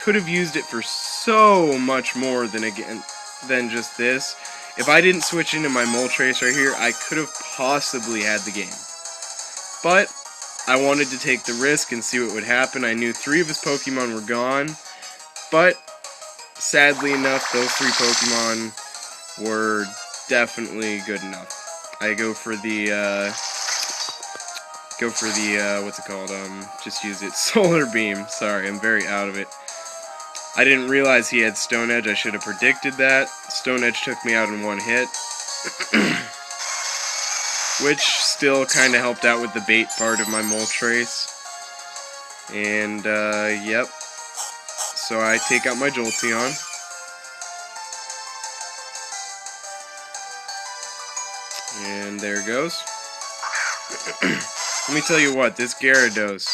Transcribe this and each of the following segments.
could have used it for so much more than just this. If I didn't switch into my Moltres right here, I could have possibly had the game. But I wanted to take the risk and see what would happen. I knew 3 of his Pokemon were gone, but sadly enough, those 3 Pokemon were definitely good enough. I go for the what's it called? Just use it. Solar Beam. Sorry, I'm very out of it. I didn't realize he had Stone Edge. I should have predicted that. Stone Edge took me out in 1 hit. Which still kind of helped out with the bait part of my Moltres. And, yep. So I take out my Jolteon. And there it goes. Let me tell you what, this Gyarados,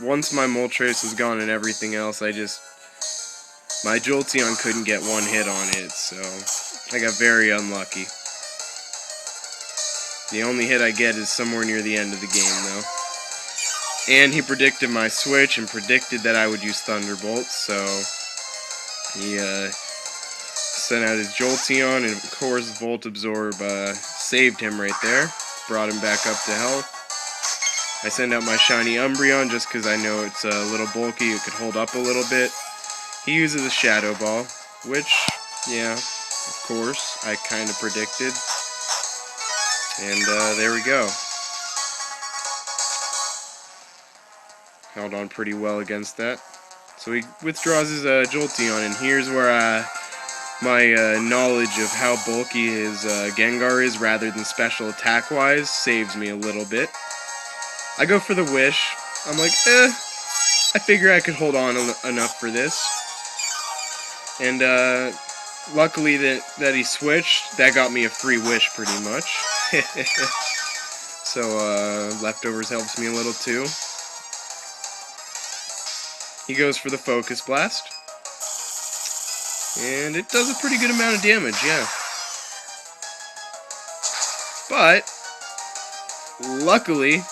once my Moltres was gone and everything else, my Jolteon couldn't get 1 hit on it, so I got very unlucky. The only hit I get is somewhere near the end of the game, though. And he predicted my switch and predicted that I would use Thunderbolt, so he sent out his Jolteon, and of course Volt Absorb saved him right there, brought him back up to health. I send out my shiny Umbreon just because I know it's a little bulky, it could hold up a little bit. He uses a Shadow Ball, which, yeah, of course, I kind of predicted. And there we go. Held on pretty well against that. So he withdraws his Jolteon, and here's where my knowledge of how bulky his Gengar is rather than special attack-wise saves me a little bit. I go for the Wish. I'm like, I figure I could hold on enough for this. And luckily that he switched, that got me a free Wish pretty much. So Leftovers helps me a little too. He goes for the Focus Blast. And it does a pretty good amount of damage, yeah. But luckily,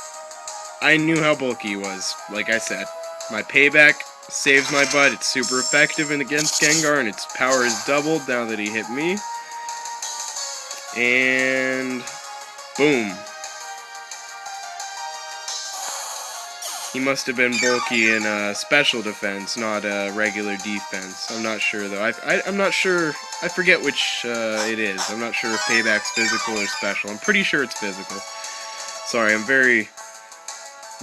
I knew how bulky he was, like I said. My payback saves my butt. It's super effective against Gengar, and its power is doubled now that he hit me. And boom. He must have been bulky in special defense, not regular defense. I'm not sure, though. I'm not sure. I forget which it is. I'm not sure if payback's physical or special. I'm pretty sure it's physical. Sorry, I'm very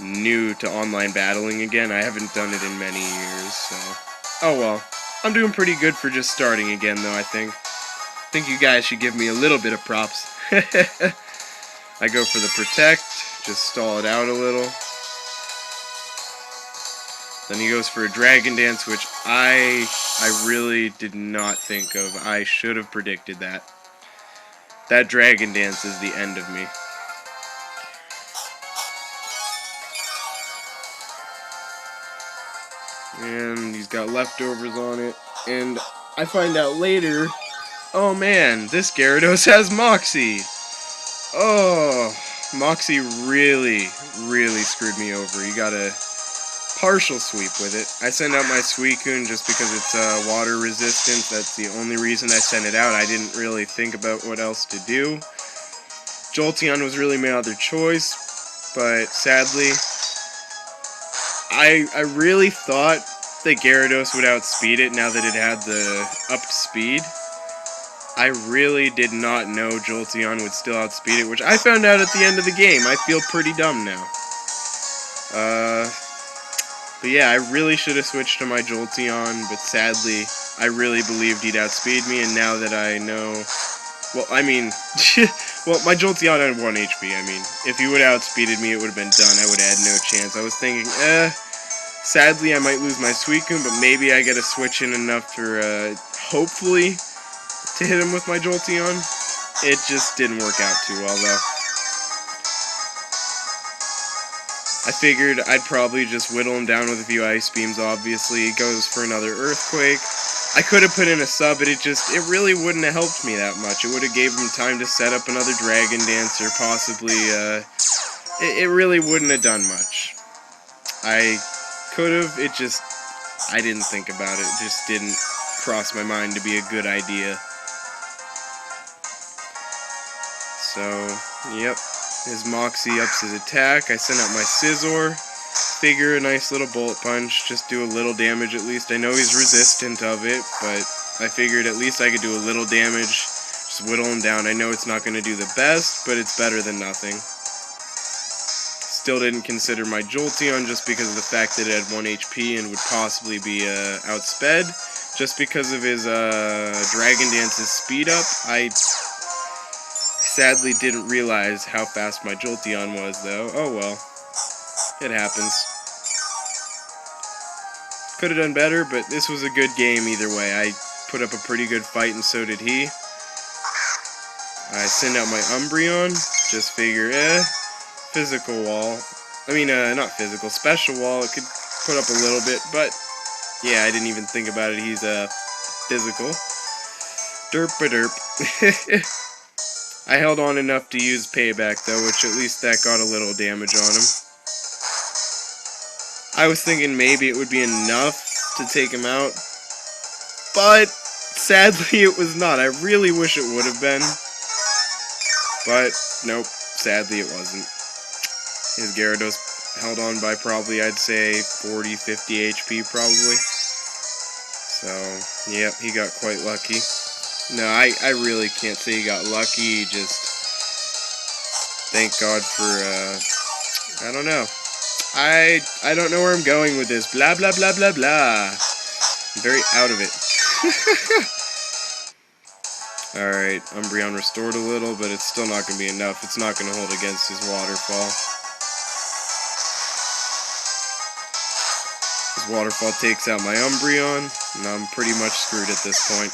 new to online battling again. I haven't done it in many years, so... Oh well. I'm doing pretty good for just starting again, though, I think. I think you guys should give me a little bit of props. I go for the Protect, just stall it out a little. Then he goes for a Dragon Dance, which I really did not think of. I should have predicted that. That Dragon Dance is the end of me. And he's got Leftovers on it. And I find out later, oh man, this Gyarados has Moxie. Oh, Moxie really, really screwed me over. He got a partial sweep with it. I send out my Suicune just because it's water resistance. That's the only reason I sent it out. I didn't really think about what else to do. Jolteon was really my other choice, but sadly, I really thought that Gyarados would outspeed it now that it had the upped speed. I really did not know Jolteon would still outspeed it, which I found out at the end of the game. I feel pretty dumb now. But yeah, I really should have switched to my Jolteon, but sadly, I really believed he'd outspeed me, and now that I know... Well, I mean... well, my Jolteon had 1 HP, I mean. If he would have outspeeded me, it would have been done. I would have had no chance. I was thinking, sadly, I might lose my Suicune, but maybe I get a switch in enough for, hopefully, to hit him with my Jolteon. It just didn't work out too well, though. I figured I'd probably just whittle him down with a few Ice Beams, obviously. He goes for another Earthquake. I could have put in a sub, but it really wouldn't have helped me that much. It would have gave him time to set up another Dragon Dance, or possibly, it really wouldn't have done much. I could have, I didn't think about it. It just didn't cross my mind to be a good idea. So, yep, his Moxie ups his attack. I send out my Scizor. Figure a nice little Bullet Punch, just do a little damage at least. I know he's resistant of it, but I figured at least I could do a little damage. Just whittle him down. I know it's not going to do the best, but it's better than nothing. Still didn't consider my Jolteon just because of the fact that it had 1 HP and would possibly be outsped. Just because of his Dragon Dance's speed up, I sadly didn't realize how fast my Jolteon was, though. Oh well. It happens. Could have done better, but this was a good game either way. I put up a pretty good fight, and so did he. I send out my Umbreon. Just figure, physical wall. I mean, not physical, special wall. It could put up a little bit, but yeah, I didn't even think about it. He's physical. Derp-a-derp. I held on enough to use payback, though, which at least that got a little damage on him. I was thinking maybe it would be enough to take him out, but sadly it was not. I really wish it would have been, but nope, sadly it wasn't. His Gyarados held on by probably, I'd say, 40, 50 HP probably. So, yep, he got quite lucky. No, I really can't say he got lucky, just thank God for, I don't know. I don't know where I'm going with this. Blah, blah, blah, blah, blah. I'm very out of it. Alright, Umbreon restored a little, but it's still not going to be enough. It's not going to hold against his Waterfall. His Waterfall takes out my Umbreon, and I'm pretty much screwed at this point.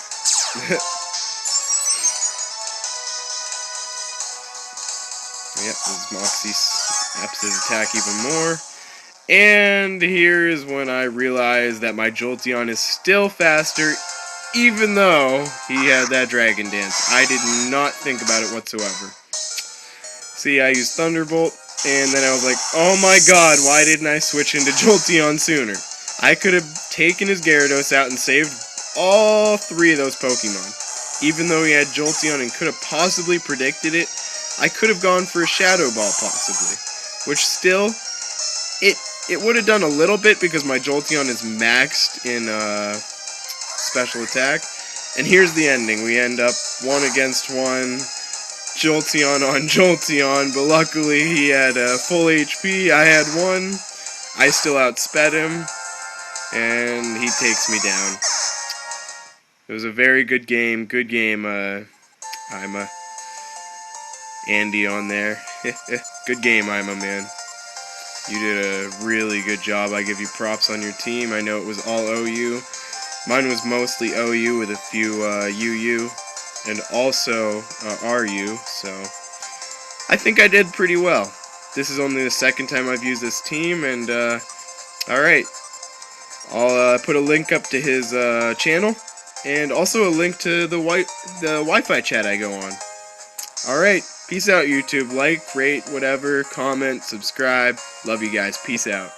Yep, his Moxie ups his attack even more. And here is when I realized that my Jolteon is still faster, even though he had that Dragon Dance. I did not think about it whatsoever. See, I used Thunderbolt, and then I was like, oh my god, why didn't I switch into Jolteon sooner? I could have taken his Gyarados out and saved all 3 of those Pokemon. Even though he had Jolteon and could have possibly predicted it, I could have gone for a Shadow Ball, possibly. Which still, it would have done a little bit because my Jolteon is maxed in special attack. And here's the ending. We end up 1 against 1, Jolteon on Jolteon, but luckily he had full HP. I had 1. I still outsped him, and he takes me down. It was a very good game. Good game. I'm a Andy on there. Good game, Ima, man. You did a really good job. I give you props on your team. I know it was all OU. Mine was mostly OU with a few UU and also RU, so I think I did pretty well. This is only the second time I've used this team, and alright. I'll put a link up to his channel and also a link to the Wi-Fi chat I go on. Alright. Peace out, YouTube. Like, rate, whatever, comment, subscribe. Love you guys. Peace out.